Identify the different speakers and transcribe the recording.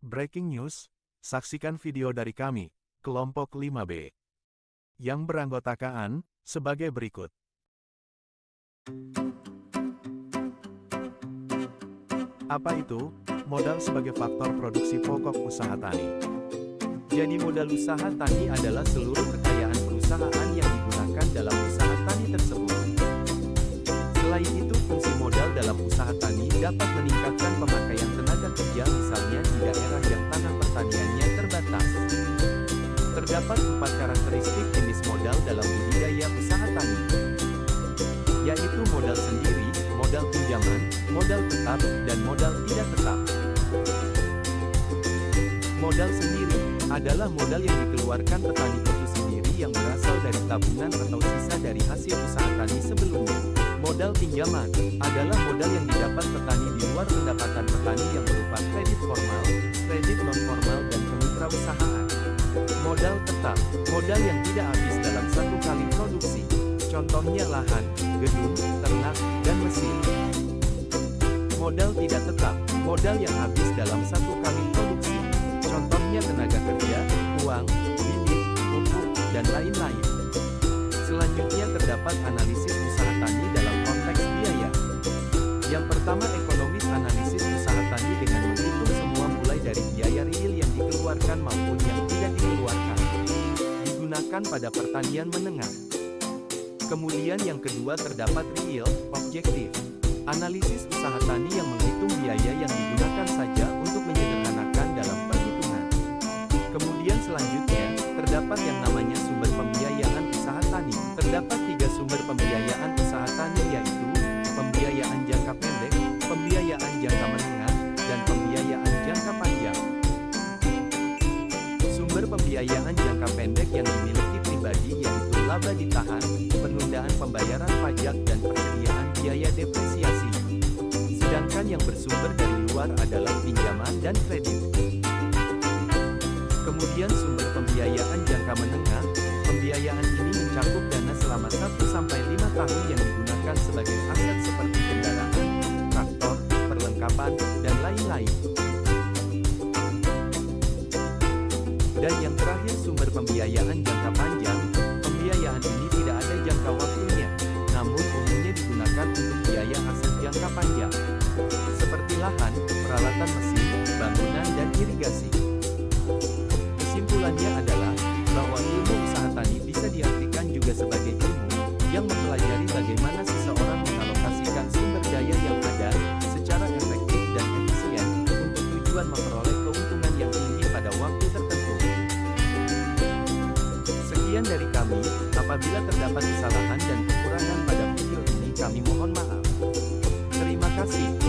Speaker 1: Breaking news, saksikan video dari kami, kelompok 5B, yang beranggotakan sebagai berikut. Apa itu modal sebagai faktor produksi pokok usaha tani?
Speaker 2: Jadi modal usaha tani adalah seluruh kekayaan perusahaan yang digunakan dalam usaha tani tersebut. Selain itu, fungsi modal dalam usaha tani dapat meningkatkan pemakaian tenaga kerja, misalnya di daerah yang tanah pertaniannya terbatas. Terdapat 4 karakteristik jenis modal dalam budidaya usaha tani, yaitu modal sendiri, modal pinjaman, modal tetap, dan modal tidak tetap. Modal sendiri adalah modal yang dikeluarkan petani itu sendiri yang berasal dari tabungan atau sisa dari hasil usaha tani sebelumnya. Modal pinjaman adalah modal yang didapat petani di luar pendapatan petani yang berupa kredit formal, kredit non-formal, dan kemitrausahaan. Modal tetap, modal yang tidak habis dalam satu kali produksi. Contohnya lahan, gedung, ternak, dan mesin. Modal tidak tetap, modal yang habis dalam satu kali produksi. Contohnya tenaga kerja, uang, bibit, pupuk, dan lain-lain. Selanjutnya terdapat analisis usaha tani dalam konteks biaya. Yang pertama, ekonomis analisis usaha tani dengan menghitung semua mulai dari biaya real yang dikeluarkan maupun yang tidak dikeluarkan. Digunakan pada pertanian menengah. Kemudian yang kedua terdapat real, objektif. Analisis usaha tani yang menghitung biaya yang digunakan saja untuk menyederhanakan dalam perhitungan. Kemudian selanjutnya, terdapat yang namanya sumber pembiayaan usaha tani. Terdapat 3 sumber pembiayaan usaha tani, yaitu pembiayaan jangka pendek, pembiayaan jangka menengah, dan pembiayaan jangka panjang. Sumber pembiayaan jangka pendek yang dimiliki pribadi yaitu laba ditahan, penundaan pembayaran pajak, dan persediaan biaya depresiasi. Sedangkan yang bersumber dari luar adalah pinjaman dan kredit. Kemudian sumber pembiayaan jangka menengah, pembiayaan ini mencakup dana selama 1-5 tahun yang digunakan sebagai aset seperti kendaraan, traktor, perlengkapan, dan lain-lain. Dan yang terakhir sumber pembiayaan jangka panjang, pembiayaan ini tidak ada jangka waktunya, namun umumnya digunakan untuk biaya aset jangka panjang, seperti lahan, peralatan mesin, bangunan, dan irigasi. Kesimpulannya adalah, bahwa ilmu usaha tani bisa diartikan juga sebagai ilmu, yang mempelajari bagaimana seseorang mengalokasikan sumber daya yang ada, secara efektif dan efisien, untuk tujuan memperoleh keuntungan yang tinggi pada waktu tertentu. Sekian dari kami, apabila terdapat kesalahan dan kekurangan pada video ini kami mohon maaf. Terima kasih.